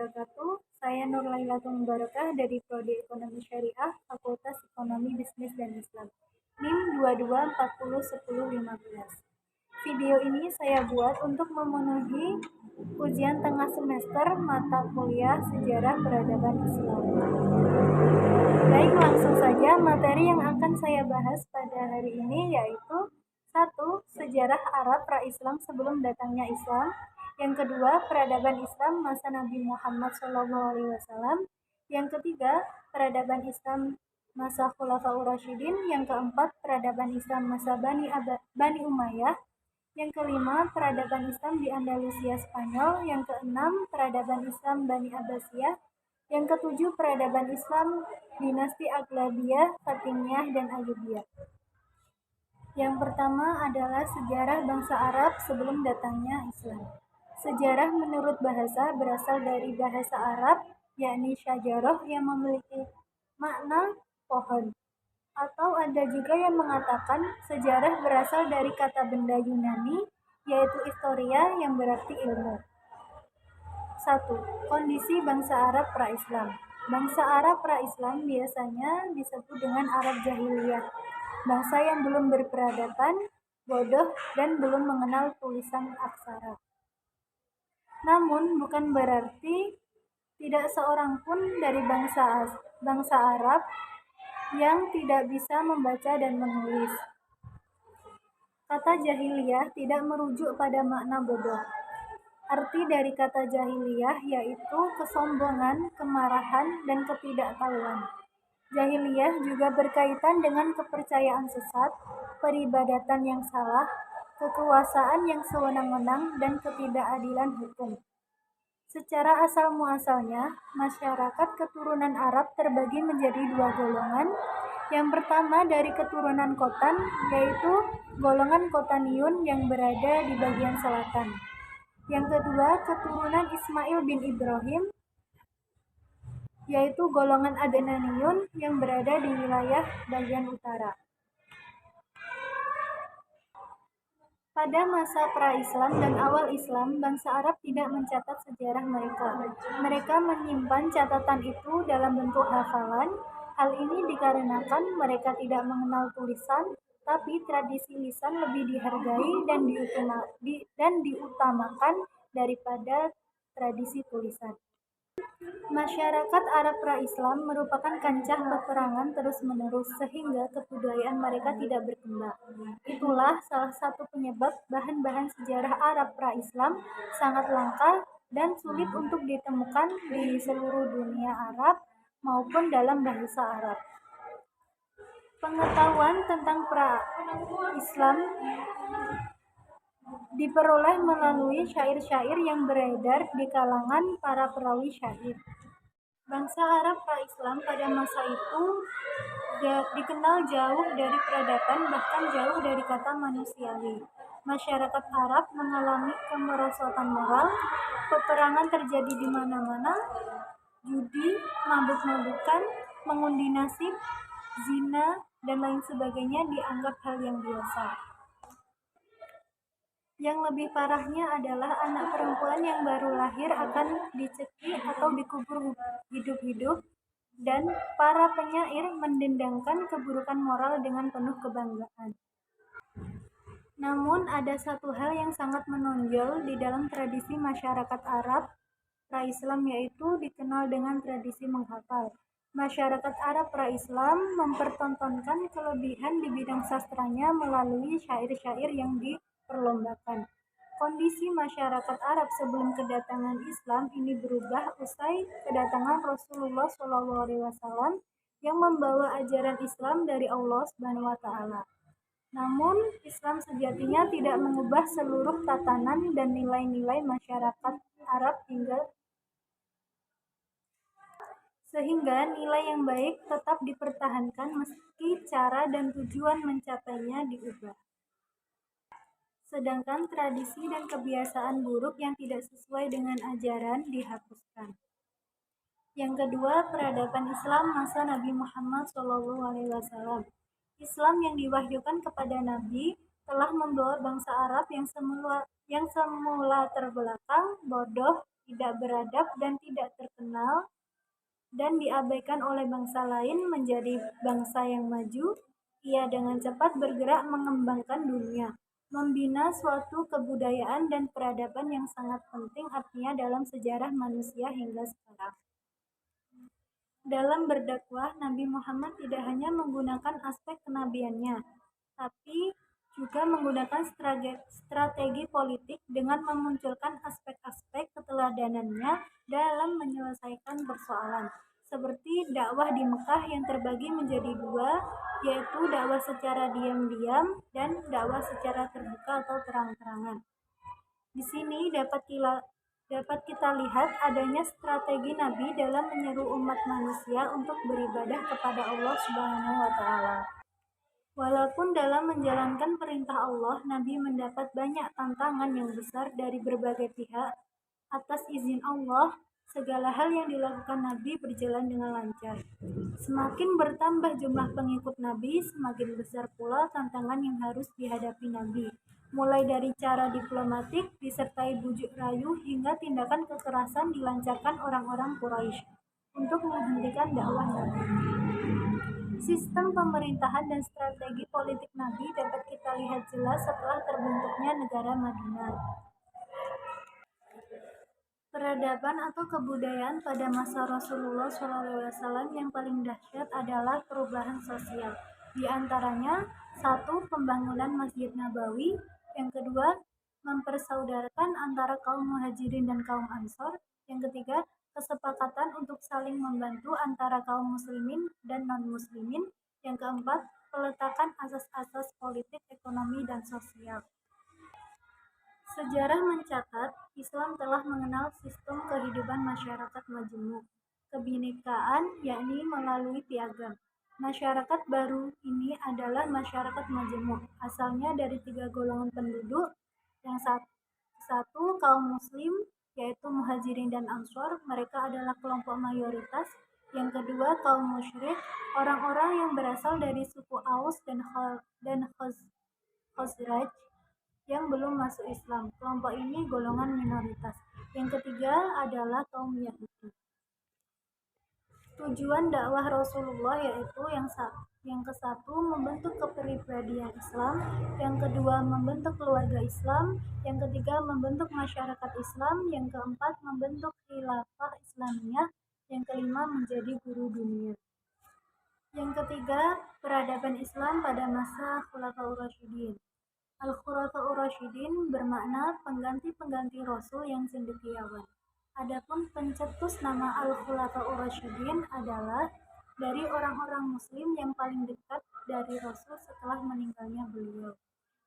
wabarakatuh. Saya Nur Lailatul Mubarakah dari Prodi Ekonomi Syariah, Fakultas Ekonomi Bisnis dan Islam. NIM 22401015. Video ini saya buat untuk memenuhi ujian tengah semester mata kuliah Sejarah Peradaban Islam. Baik, langsung saja materi yang akan saya bahas pada hari ini yaitu 1. Sejarah Arab pra-Islam sebelum datangnya Islam. Yang kedua, peradaban Islam masa Nabi Muhammad SAW. Yang ketiga, peradaban Islam masa Khulafaur Rasyidin. Yang keempat, peradaban Islam masa Bani Umayyah. Yang kelima, peradaban Islam di Andalusia Spanyol. Yang keenam, peradaban Islam Bani Abbasiyah. Yang ketujuh, peradaban Islam dinasti Aghlabiyah, Fatimiyah, dan Ayyubiyah. Yang pertama adalah sejarah bangsa Arab sebelum datangnya Islam. Sejarah menurut bahasa berasal dari bahasa Arab, yakni syajarah yang memiliki makna pohon. Atau ada juga yang mengatakan sejarah berasal dari kata benda Yunani, yaitu historia yang berarti ilmu. 1. Kondisi bangsa Arab pra-Islam. Bangsa Arab pra-Islam biasanya disebut dengan Arab Jahiliyah. Bangsa yang belum berperadaban, bodoh, dan belum mengenal tulisan aksara. Namun bukan berarti tidak seorang pun dari bangsa Arab yang tidak bisa membaca dan menulis. Kata jahiliyah tidak merujuk pada makna bodoh. Arti dari kata jahiliyah yaitu kesombongan, kemarahan, dan ketidaktahuan. Jahiliyah juga berkaitan dengan kepercayaan sesat, peribadatan yang salah, kekuasaan yang sewenang-wenang, dan ketidakadilan hukum. Secara asal-muasalnya, masyarakat keturunan Arab terbagi menjadi dua golongan. Yang pertama dari keturunan Khotan, yaitu golongan Khotaniyun yang berada di bagian selatan. Yang kedua, keturunan Ismail bin Ibrahim, yaitu golongan Adnaniyun yang berada di wilayah bagian utara. Pada masa pra-Islam dan awal Islam, bangsa Arab tidak mencatat sejarah mereka. Mereka menyimpan catatan itu dalam bentuk hafalan. Hal ini dikarenakan mereka tidak mengenal tulisan, tapi tradisi lisan lebih dihargai dan diutamakan daripada tradisi tulisan. Masyarakat Arab pra-Islam merupakan kancah peperangan terus-menerus sehingga kebudayaan mereka tidak berkembang. Itulah salah satu penyebab bahan-bahan sejarah Arab pra-Islam sangat langka dan sulit untuk ditemukan di seluruh dunia Arab maupun dalam bahasa Arab. Pengetahuan tentang pra-Islam diperoleh melalui syair-syair yang beredar di kalangan para perawi syair. Bangsa Arab pra-Islam pada masa itu dikenal jauh dari peradaban, bahkan jauh dari kata manusiawi. Masyarakat Arab mengalami kemerosotan moral, peperangan terjadi di mana-mana, judi, mabuk-mabukan, mengundi nasib, zina, dan lain sebagainya dianggap hal yang biasa. Yang lebih parahnya adalah anak perempuan yang baru lahir akan dicekik atau dikubur hidup-hidup, dan para penyair mendendangkan keburukan moral dengan penuh kebanggaan. Namun ada satu hal yang sangat menonjol di dalam tradisi masyarakat Arab pra-Islam, yaitu dikenal dengan tradisi menghafal. Masyarakat Arab pra-Islam mempertontonkan kelebihan di bidang sastranya melalui syair-syair yang diperlombakan. Kondisi masyarakat Arab sebelum kedatangan Islam ini berubah usai kedatangan Rasulullah SAW yang membawa ajaran Islam dari Allah SWT. Namun, Islam sejatinya tidak mengubah seluruh tatanan dan nilai-nilai masyarakat Arab sehingga nilai yang baik tetap dipertahankan meski cara dan tujuan mencapainya diubah. Sedangkan tradisi dan kebiasaan buruk yang tidak sesuai dengan ajaran dihapuskan. Yang kedua, peradaban Islam masa Nabi Muhammad SAW. Islam yang diwahyukan kepada Nabi telah membawa bangsa Arab yang semula terbelakang, bodoh, tidak beradab dan tidak terkenal, dan diabaikan oleh bangsa lain menjadi bangsa yang maju. Ia dengan cepat bergerak mengembangkan dunia, membina suatu kebudayaan dan peradaban yang sangat penting artinya dalam sejarah manusia hingga sekarang. Dalam berdakwah, Nabi Muhammad tidak hanya menggunakan aspek kenabiannya, tapi juga menggunakan strategi politik dengan memunculkan aspek-aspek keteladanannya dalam menyelesaikan persoalan. Seperti dakwah di Mekah yang terbagi menjadi dua, yaitu dakwah secara diam-diam dan dakwah secara terbuka atau terang-terangan. Di sini dapat kita lihat adanya strategi Nabi dalam menyeru umat manusia untuk beribadah kepada Allah Subhanahu wa taala. Walaupun dalam menjalankan perintah Allah, Nabi mendapat banyak tantangan yang besar dari berbagai pihak. Atas izin Allah, segala hal yang dilakukan Nabi berjalan dengan lancar. Semakin bertambah jumlah pengikut Nabi, semakin besar pula tantangan yang harus dihadapi Nabi. Mulai dari cara diplomatik, disertai bujuk rayu, hingga tindakan kekerasan dilancarkan orang-orang Quraisy untuk menghentikan dakwah Nabi. Sistem pemerintahan dan strategi politik Nabi dapat kita lihat jelas setelah terbentuknya negara Madinah. Peradaban atau kebudayaan pada masa Rasulullah SAW yang paling dahsyat adalah perubahan sosial. Di antaranya, satu, pembangunan Masjid Nabawi. Yang kedua, mempersaudarakan antara kaum muhajirin dan kaum ansor. Yang ketiga, kesepakatan untuk saling membantu antara kaum muslimin dan non-muslimin. Yang keempat, peletakan asas-asas politik, ekonomi, dan sosial. Sejarah mencatat, Islam telah mengenal sistem kehidupan masyarakat majemuk, kebinekaan, yakni melalui piagam. Masyarakat baru ini adalah masyarakat majemuk, asalnya dari 3 golongan penduduk. Yang satu kaum muslim, yaitu muhajirin dan ansor, mereka adalah kelompok mayoritas. Yang kedua kaum musyrik, orang-orang yang berasal dari suku Aus dan Khazraj yang belum masuk Islam. Kelompok ini golongan minoritas. Yang ketiga adalah kaum Yahudi. Tujuan dakwah Rasulullah yaitu yang ke-1 membentuk kepribadian Islam, yang kedua membentuk keluarga Islam, yang ketiga membentuk masyarakat Islam, yang keempat membentuk khilafah Islamiyah, yang kelima menjadi guru dunia. Yang ketiga, peradaban Islam pada masa Khulafaur Rasyidin. Al-Khulafaur Rasyidin bermakna pengganti-pengganti Rasul yang cendekiawan. Adapun pencetus nama Al-Khulafaur Rasyidin adalah dari orang-orang muslim yang paling dekat dari Rasul setelah meninggalnya beliau.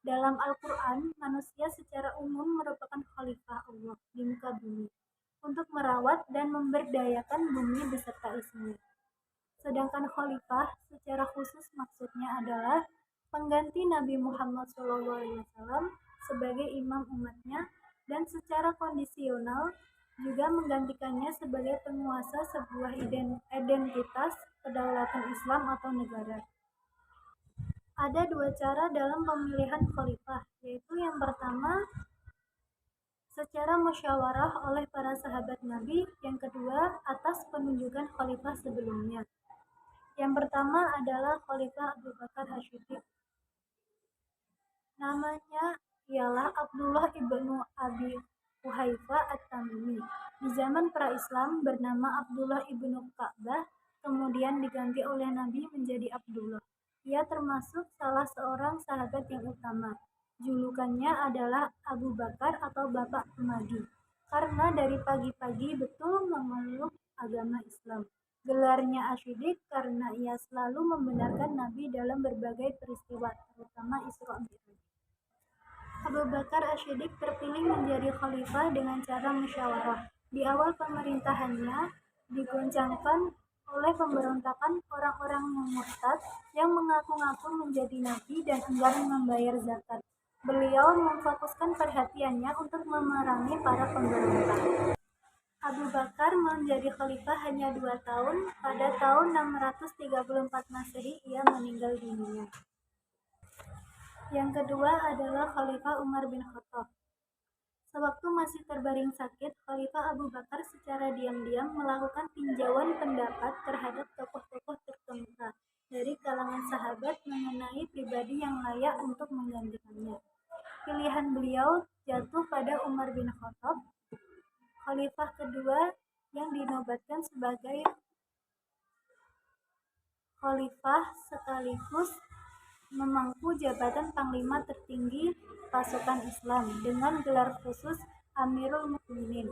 Dalam Al-Quran, manusia secara umum merupakan khalifah Allah di muka bumi untuk merawat dan memberdayakan bumi beserta isinya. Sedangkan khalifah secara khusus maksudnya adalah pengganti Nabi Muhammad SAW sebagai imam umatnya dan secara kondisional juga menggantikannya sebagai penguasa sebuah identitas kedaulatan Islam atau negara. Ada 2 cara dalam pemilihan khalifah, yaitu yang pertama secara musyawarah oleh para sahabat Nabi, yang kedua atas penunjukan khalifah sebelumnya. Yang pertama adalah Khalifah Abu Bakar Asy-Siddiq. Namanya ialah Abdullah ibnu Abi Quhaifah At-Tamimi. Di zaman pra-Islam bernama Abdullah ibnu Ka'bah, kemudian diganti oleh Nabi menjadi Abdullah. Ia termasuk salah seorang sahabat yang utama. Julukannya adalah Abu Bakar atau Bapak Pemagi, karena dari pagi-pagi betul memeluk agama Islam. Gelarnya Asy-Siddiq karena ia selalu membenarkan Nabi dalam berbagai peristiwa, terutama Isra Mi'raj. Abu Bakar Asy-Siddiq terpilih menjadi khalifah dengan cara musyawarah. Di awal pemerintahannya digoncangkan oleh pemberontakan orang-orang yang murtad yang mengaku-ngaku menjadi nabi dan enggan membayar zakat. Beliau memfokuskan perhatiannya untuk memerangi para pemberontak. Abu Bakar menjadi khalifah hanya 2 tahun. Pada tahun 634 Masehi ia meninggal dunia. Yang kedua adalah Khalifah Umar bin Khattab. Sewaktu masih terbaring sakit, Khalifah Abu Bakar secara diam-diam melakukan tinjauan pendapat terhadap tokoh-tokoh terkemuka dari kalangan sahabat mengenai pribadi yang layak untuk menggantikannya. Pilihan beliau jatuh pada Umar bin Khattab, Khalifah kedua yang dinobatkan sebagai khalifah sekaligus memangku jabatan panglima tertinggi pasukan Islam dengan gelar khusus Amirul Mukminin.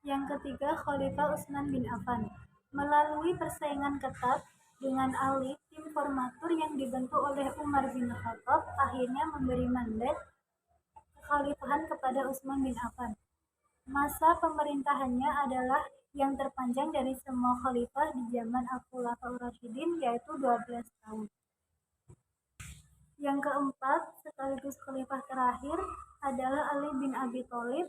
Yang ketiga, Khalifah Utsman bin Affan. Melalui persaingan ketat dengan Ali, tim formatur yang dibentuk oleh Umar bin Khattab akhirnya memberi mandat kekhalifahan kepada Utsman bin Affan. Masa pemerintahannya adalah yang terpanjang dari semua khalifah di zaman Al-Khulafaur Rasyidin, yaitu 12 tahun. Yang keempat, sekaligus khalifah terakhir, adalah Ali bin Abi Thalib.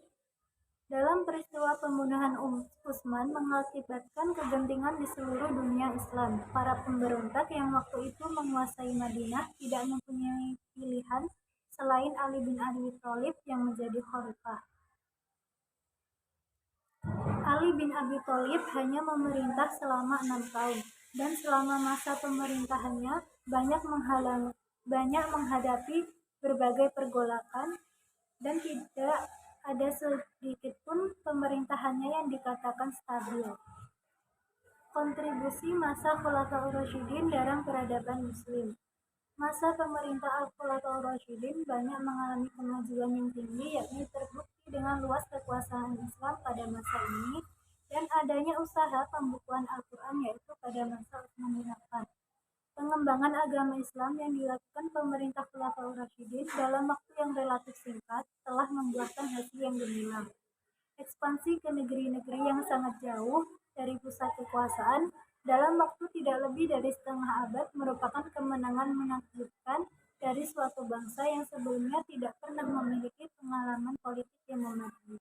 Dalam peristiwa pembunuhan Utsman mengakibatkan kegentingan di seluruh dunia Islam. Para pemberontak yang waktu itu menguasai Madinah tidak mempunyai pilihan selain Ali bin Abi Thalib yang menjadi khalifah. Ali bin Abi Thalib hanya memerintah selama 6 tahun, dan selama masa pemerintahannya banyak menghadapi berbagai pergolakan, dan tidak ada sedikit pun pemerintahannya yang dikatakan stabil. Kontribusi masa Khulafaur Rasyidin dalam peradaban Muslim. Masa pemerintah Al-Khulafaur Rasyidin banyak mengalami kemajuan yang tinggi, yakni terbukti dengan luas kekuasaan Islam pada masa ini dan adanya usaha pembukuan Al-Quran yaitu pada masa Utsman bin Affan. Pengembangan agama Islam yang dilakukan pemerintah Khulafaur Rasyidin dalam waktu yang relatif singkat telah membuahkan hasil yang gemilang. Ekspansi ke negeri-negeri yang sangat jauh dari pusat kekuasaan dalam waktu tidak lebih dari setengah abad merupakan kemenangan menakjubkan dari suatu bangsa yang sebelumnya tidak pernah memiliki pengalaman politik yang memadai.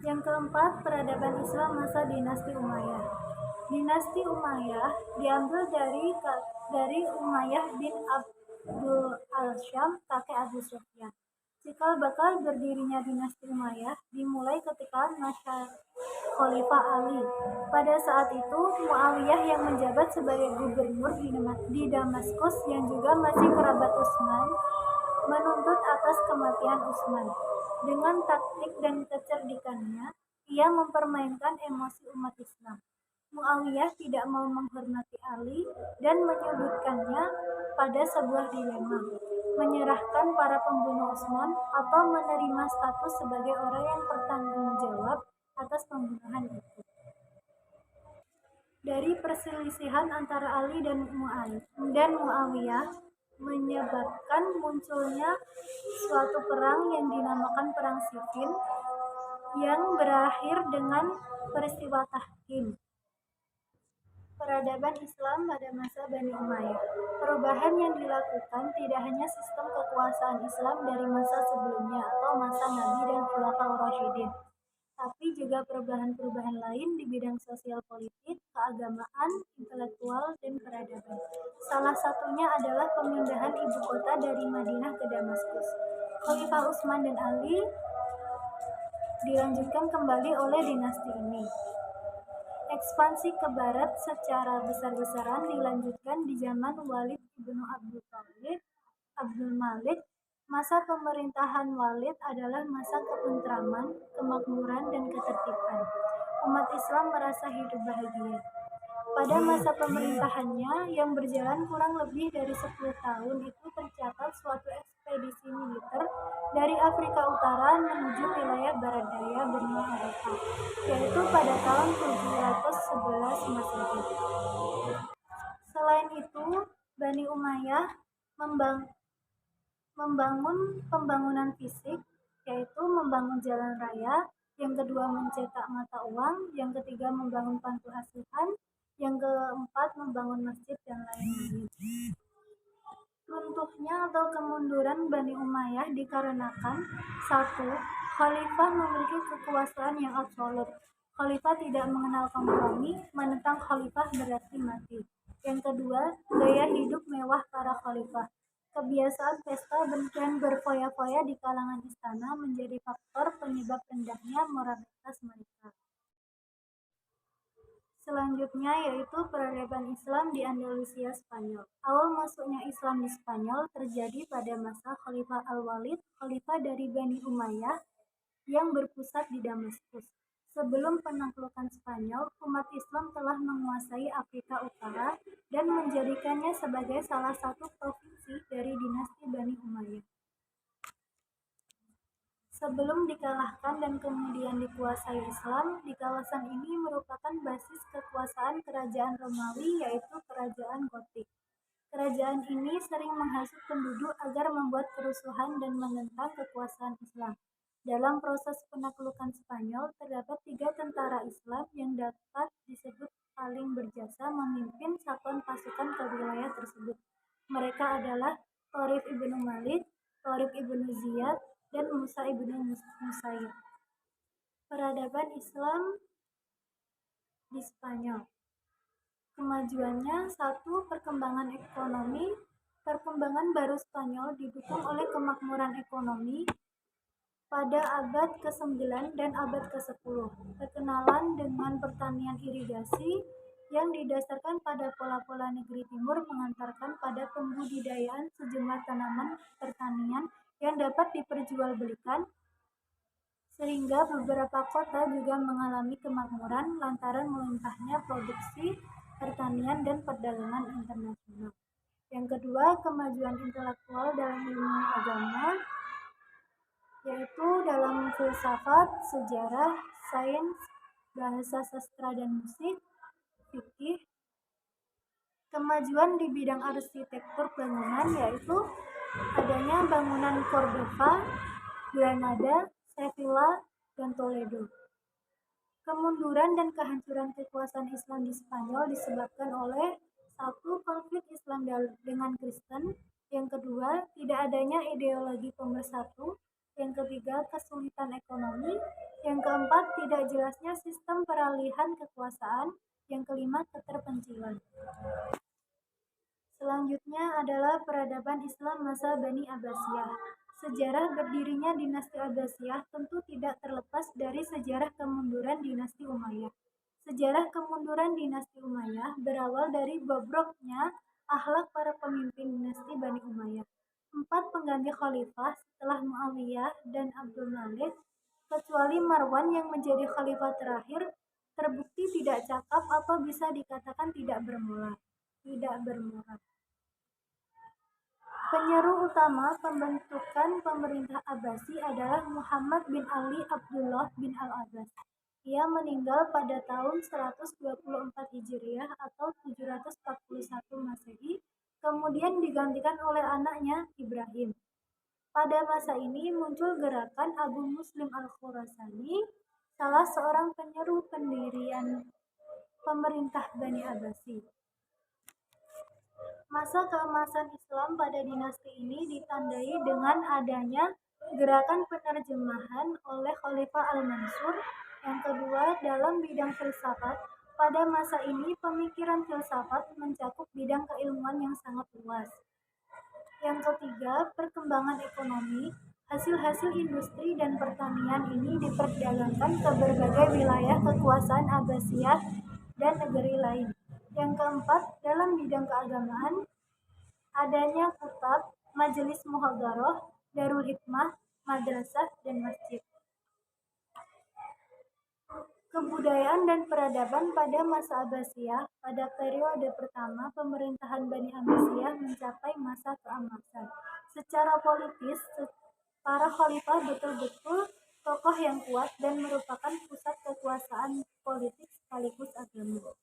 Yang keempat, peradaban Islam masa dinasti Umayyah. Dinasti Umayyah diambil dari Umayyah bin Abdul al-Syam, kakek Abu Sufyan. Cikal bakal berdirinya dinasti Umayyah dimulai ketika masa Khalifah Ali. Pada saat itu, Muawiyah yang menjabat sebagai gubernur di Damaskus yang juga masih kerabat Utsman menuntut atas kematian Utsman. Dengan taktik dan kecerdikannya, ia mempermainkan emosi umat Islam. Muawiyah tidak mau menghormati Ali dan menyudutkannya pada sebuah dilema, menyerahkan para pembunuh Utsman atau menerima status sebagai orang yang bertanggung jawab atas pembunuhan itu. Dari perselisihan antara Ali dan Muawiyah menyebabkan munculnya suatu perang yang dinamakan Perang Siffin yang berakhir dengan peristiwa Tahkim. Peradaban Islam pada masa Bani Umayyah. Perubahan yang dilakukan tidak hanya sistem kekuasaan Islam dari masa sebelumnya atau masa Nabi dan Khulafaur Rasyidin, tapi juga perubahan-perubahan lain di bidang sosial politik, keagamaan, intelektual, dan peradaban. Salah satunya adalah pemindahan ibu kota dari Madinah ke Damaskus. Khalifah Utsman dan Ali dilanjutkan kembali oleh dinasti ini. Ekspansi ke barat secara besar-besaran dilanjutkan di zaman Walid ibnu Abdul Malik. Masa pemerintahan Walid adalah masa ketentraman, kemakmuran, dan ketertiban. Umat Islam merasa hidup bahagia. Pada masa pemerintahannya yang berjalan kurang lebih dari 10 tahun itu tercatat suatu ekspedisi militer dari Afrika Utara menuju wilayah barat daya benua Eropa, yaitu pada tahun 711 Masehi. Selain itu, Bani Umayyah membangun pembangunan fisik, yaitu membangun jalan raya, yang kedua mencetak mata uang, yang ketiga membangun panti asuhan, yang keempat membangun masjid, dan lain-lain. Runtuhnya atau kemunduran Bani Umayyah dikarenakan 1. Khalifah memiliki kekuasaan yang absolut. Khalifah tidak mengenal kompromi, menentang khalifah berarti mati. Yang kedua, gaya hidup mewah para khalifah. Kebiasaan pesta dan berfoya-foya di kalangan istana menjadi faktor penyebab rendahnya moralitas mereka. Selanjutnya yaitu peradaban Islam di Andalusia Spanyol. Awal masuknya Islam di Spanyol terjadi pada masa Khalifah Al-Walid, khalifah dari Bani Umayyah yang berpusat di Damaskus. Sebelum penaklukan Spanyol, umat Islam telah menguasai Afrika Utara dan menjadikannya sebagai salah satu provinsi dari dinasti Bani Umayyah. Sebelum dikalahkan dan kemudian dikuasai Islam, di kawasan ini merupakan basis kekuasaan kerajaan Romawi, yaitu kerajaan Gotik. Kerajaan ini sering menghasut penduduk agar membuat kerusuhan dan menentang kekuasaan Islam. Dalam proses penaklukan Spanyol, terdapat 3 tentara Islam yang dapat disebut paling berjasa memimpin satuan pasukan ke wilayah tersebut. Mereka adalah Tharif ibnu Malik, Tharif ibnu Ziyad, dan Musa ibnu Musayyib. Peradaban Islam di Spanyol. Kemajuannya, 1. Perkembangan ekonomi. Perkembangan baru Spanyol didukung oleh kemakmuran ekonomi pada abad ke-9 dan abad ke-10. Perkenalan dengan pertanian irigasi yang didasarkan pada pola-pola negeri timur mengantarkan pada pembudidayaan sejumlah tanaman pertanian yang dapat diperjualbelikan, sehingga beberapa kota juga mengalami kemakmuran lantaran melimpahnya produksi pertanian dan perdagangan internasional. Yang kedua, kemajuan intelektual dalam ilmu agama, yaitu dalam filsafat, sejarah, sains, bahasa sastra dan musik, fikih. Kemajuan di bidang arsitektur bangunan, yaitu adanya bangunan Cordova, Granada, Sevilla, dan Toledo. Kemunduran dan kehancuran kekuasaan Islam di Spanyol disebabkan oleh 1. Konflik Islam dengan Kristen. Yang kedua, tidak adanya ideologi pemersatu. Yang ketiga, kesulitan ekonomi. Yang keempat, tidak jelasnya sistem peralihan kekuasaan. Yang kelima, keterpencilan. Selanjutnya adalah peradaban Islam masa Bani Abbasiyah. Sejarah berdirinya dinasti Abbasiyah tentu tidak terlepas dari sejarah kemunduran dinasti Umayyah. Sejarah kemunduran dinasti Umayyah berawal dari bobroknya akhlak para pemimpin dinasti Bani Umayyah. 4 pengganti khalifah setelah Muawiyah dan Abdul Malik, kecuali Marwan yang menjadi khalifah terakhir, terbukti tidak cakap atau bisa dikatakan tidak bermoral. Penyeru utama pembentukan pemerintah Abbasi adalah Muhammad bin Ali Abdullah bin Al-Abbas. Ia meninggal pada tahun 124 Hijriah atau 741 Masehi, kemudian digantikan oleh anaknya Ibrahim. Pada masa ini muncul gerakan Abu Muslim Al-Khurasani, salah seorang penyeru pendirian pemerintah Bani Abbasi. Masa keemasan Islam pada dinasti ini ditandai dengan adanya gerakan penerjemahan oleh Khalifah Al-Mansur. Yang kedua, dalam bidang filsafat, pada masa ini pemikiran filsafat mencakup bidang keilmuan yang sangat luas. Yang ketiga, perkembangan ekonomi. Hasil-hasil industri dan pertanian ini diperdagangkan ke berbagai wilayah kekuasaan Abbasiyah dan negeri lain. Yang keempat, dalam bidang keagamaan, adanya kutab, majelis muhadharah, darul hikmah, madrasah, dan masjid. Kebudayaan dan peradaban pada masa Abbasiyah. Pada periode pertama pemerintahan Bani Abbasiyah mencapai masa keemasan. Secara politis, para khalifah betul-betul tokoh yang kuat dan merupakan pusat kekuasaan politik sekaligus agama.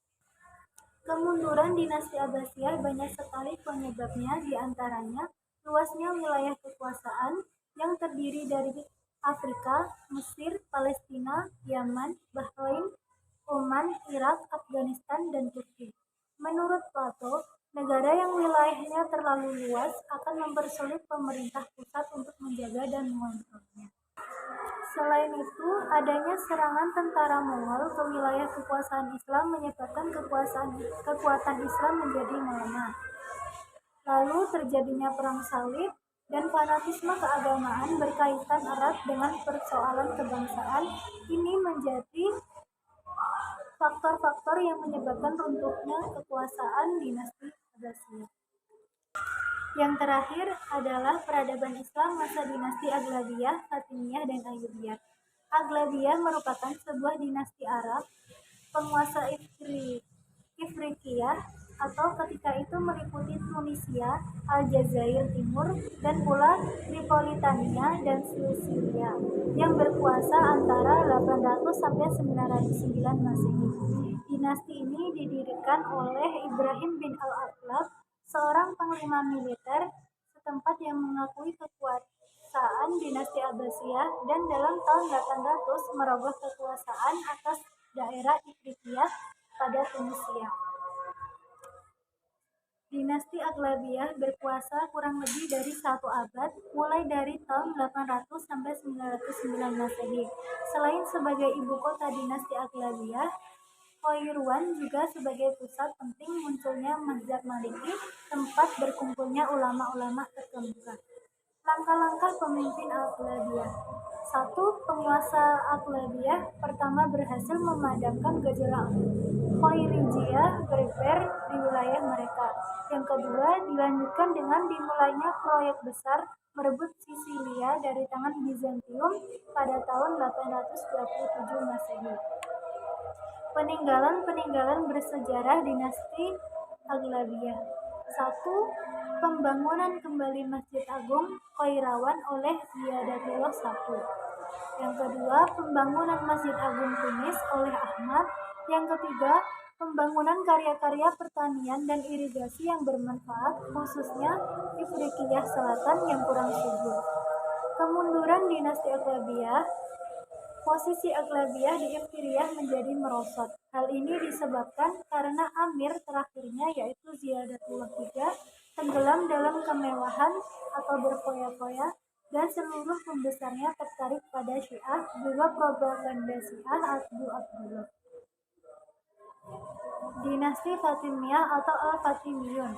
Kemunduran dinasti Abbasiyah banyak sekali penyebabnya, diantaranya luasnya wilayah kekuasaan yang terdiri dari Afrika, Mesir, Palestina, Yaman, Bahrain, Oman, Irak, Afghanistan, dan Turki. Menurut Plato, negara yang wilayahnya terlalu luas akan mempersulit pemerintah pusat untuk menjaga dan mengontrolnya. Selain itu, adanya serangan tentara Mongol ke wilayah kekuasaan Islam menyebabkan kekuatan Islam menjadi melemah. Lalu terjadinya perang salib dan fanatisme keagamaan berkaitan erat dengan persoalan kebangsaan. Ini menjadi faktor-faktor yang menyebabkan runtuhnya kekuasaan dinasti Abbasiyah. Yang terakhir adalah peradaban Islam masa dinasti Aghlabiyah, Fatimiyah, dan Ayyubiyah. Aghlabiyah merupakan sebuah dinasti Arab penguasa Ifriqiyah atau ketika itu meliputi Tunisia, Aljazair Timur, dan pula Tripolitania dan Sisilia yang berkuasa antara 800 sampai 909 Masehi. Dinasti ini didirikan oleh Ibrahim bin Al-Aqlab, seorang panglima militer setempat yang mengakui kekuasaan dinasti Abbasiyah dan dalam tahun 800 merogoh kekuasaan atas daerah Ifriqiyah pada Tunisia. Dinasti Aghlabiyah berkuasa kurang lebih dari 1 abad, mulai dari tahun 800 sampai 909 Masehi. Selain sebagai ibu kota dinasti Aghlabiyah, Kairouan juga sebagai pusat penting munculnya mazhab Maliki, tempat berkumpulnya ulama-ulama terkemuka. Langkah-langkah pemimpin Aghlabiyah. 1. Penguasa Aghlabiyah pertama berhasil memadamkan gejolak Khairijiyah Berber di wilayah mereka. Yang kedua, dilanjutkan dengan dimulainya proyek besar merebut Sisilia dari tangan Bizantium pada tahun 827 Masehi. Peninggalan-peninggalan bersejarah dinasti Aghlabiyah. 1. Pembangunan kembali Masjid Agung Qairawan oleh Ziyadatullah I. Yang kedua, pembangunan Masjid Agung Tunis oleh Ahmad. Yang ketiga, pembangunan karya-karya pertanian dan irigasi yang bermanfaat, khususnya Ifriqiyah Selatan yang kurang subur. Kemunduran dinasti Aghlabiyah. Posisi Aghlabiyah di Ifriqiyah menjadi merosot. Hal ini disebabkan karena amir terakhirnya yaitu Ziyadatullah III tenggelam dalam kemewahan atau berfoya-foya dan seluruh pembesarnya tertarik pada Syiah, juga propaganda Syiah Abu Abdullah. Dinasti Fatimiyah atau Al-Fatimiyun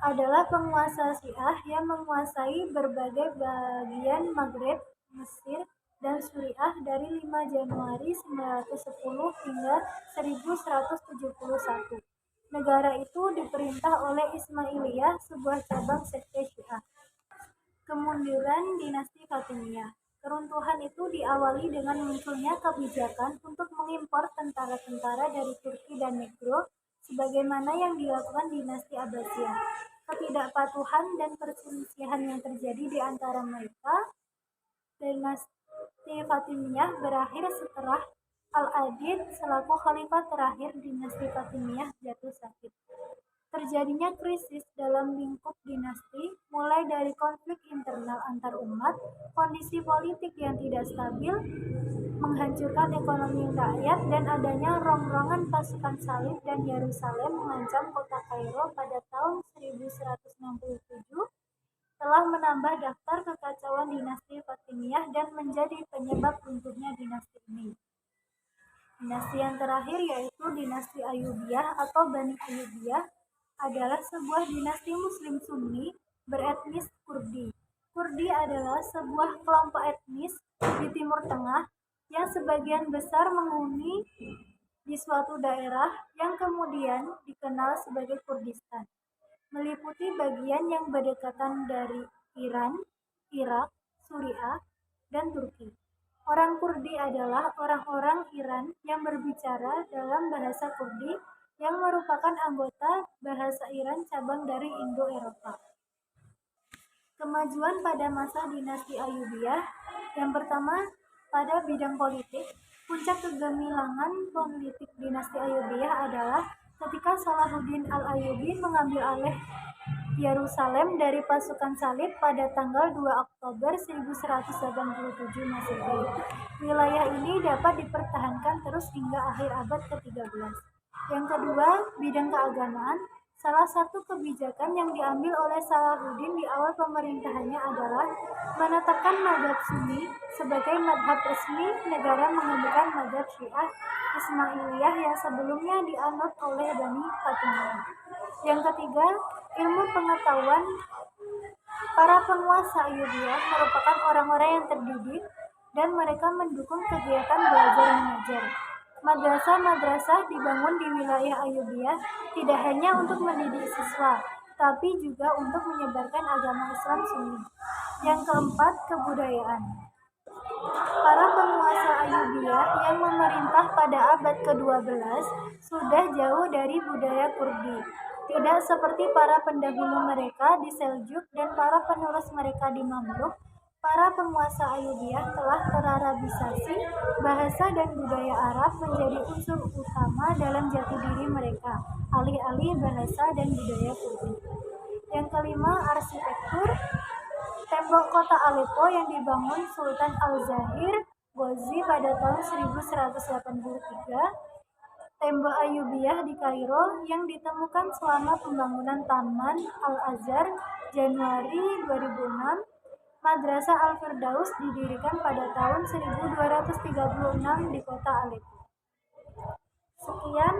adalah penguasa Syiah yang menguasai berbagai bagian Maghrib, Mesir, dan Suriah dari 5 Januari 910 hingga 1171. Negara itu diperintah oleh Ismailiyah, sebuah cabang sekte Syiah. Kemunduran dinasti Fatimiyah. Keruntuhan itu diawali dengan munculnya kebijakan untuk mengimpor tentara-tentara dari Turki dan Negro, sebagaimana yang dilakukan dinasti Abbasiyah. Ketidakpatuhan dan perselisihan yang terjadi di antara mereka, dinasti Fatimiyah berakhir setelah Al-Adid selaku khalifah terakhir dinasti Fatimiyah jatuh sakit. Terjadinya krisis dalam lingkup dinasti, mulai dari konflik internal antar umat, kondisi politik yang tidak stabil, menghancurkan ekonomi rakyat, dan adanya rongrongan pasukan salib dan Yerusalem mengancam kota Kairo pada tahun 1167, telah menambah daftar kekacauan dinasti Fatimiyah dan menjadi penyebab runtuhnya dinasti ini. Dinasti yang terakhir yaitu dinasti Ayyubiyah atau Bani Ayyubiyah adalah sebuah dinasti Muslim Sunni beretnis Kurdi. Kurdi adalah sebuah kelompok etnis di Timur Tengah yang sebagian besar menghuni di suatu daerah yang kemudian dikenal sebagai Kurdistan, meliputi bagian yang berdekatan dari Iran, Irak, Suriah, dan Turki. Orang Kurdi adalah orang-orang Iran yang berbicara dalam bahasa Kurdi yang merupakan anggota bahasa Iran cabang dari Indo-Eropa. Kemajuan pada masa dinasti Ayyubiyah. Yang pertama, pada bidang politik, puncak kegemilangan politik dinasti Ayyubiyah adalah ketika Salahuddin Al-Ayyubi mengambil alih Yerusalem dari pasukan salib pada tanggal 2 Oktober 1187 Masehi. Wilayah ini dapat dipertahankan terus hingga akhir abad ke-13. Yang kedua, bidang keagamaan. Salah satu kebijakan yang diambil oleh Salahuddin di awal pemerintahannya adalah menetapkan mazhab Sunni sebagai mazhab resmi negara, menggantikan mazhab Syiah Ismailiyah yang sebelumnya dianut oleh Bani Fatimiyah. Yang ketiga, Ilmu pengetahuan para penguasa Ayyubiyah merupakan orang-orang yang terdidik dan mereka mendukung kegiatan belajar mengajar. Madrasah-madrasah dibangun di wilayah Ayyubiyah tidak hanya untuk mendidik siswa, tapi juga untuk menyebarkan agama Islam Sunni. Yang keempat, kebudayaan. Para penguasa Ayyubiyah yang memerintah pada abad ke-12 sudah jauh dari budaya Kurdi. Tidak seperti para pendahulu mereka di Seljuk dan para penerus mereka di Mamluk, para penguasa Ayyubiyah telah terarabisasi. Bahasa dan budaya Arab menjadi unsur utama dalam jati diri mereka, alih-alih bahasa dan budaya Kurdi. Yang kelima, arsitektur. Tembok kota Aleppo yang dibangun Sultan Al-Zahir Ghazi pada tahun 1183, tembok Ayyubiyah di Kairo yang ditemukan selama pembangunan Taman Al-Azhar Januari 2006, Madrasah Al-Firdaus didirikan pada tahun 1236 di kota Aleppo. Sekian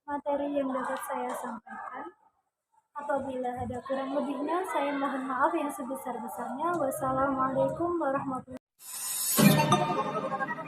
materi yang dapat saya sampaikan. Apabila ada kurang lebihnya, saya mohon maaf yang sebesar-besarnya. Wassalamualaikum warahmatullahi wabarakatuh.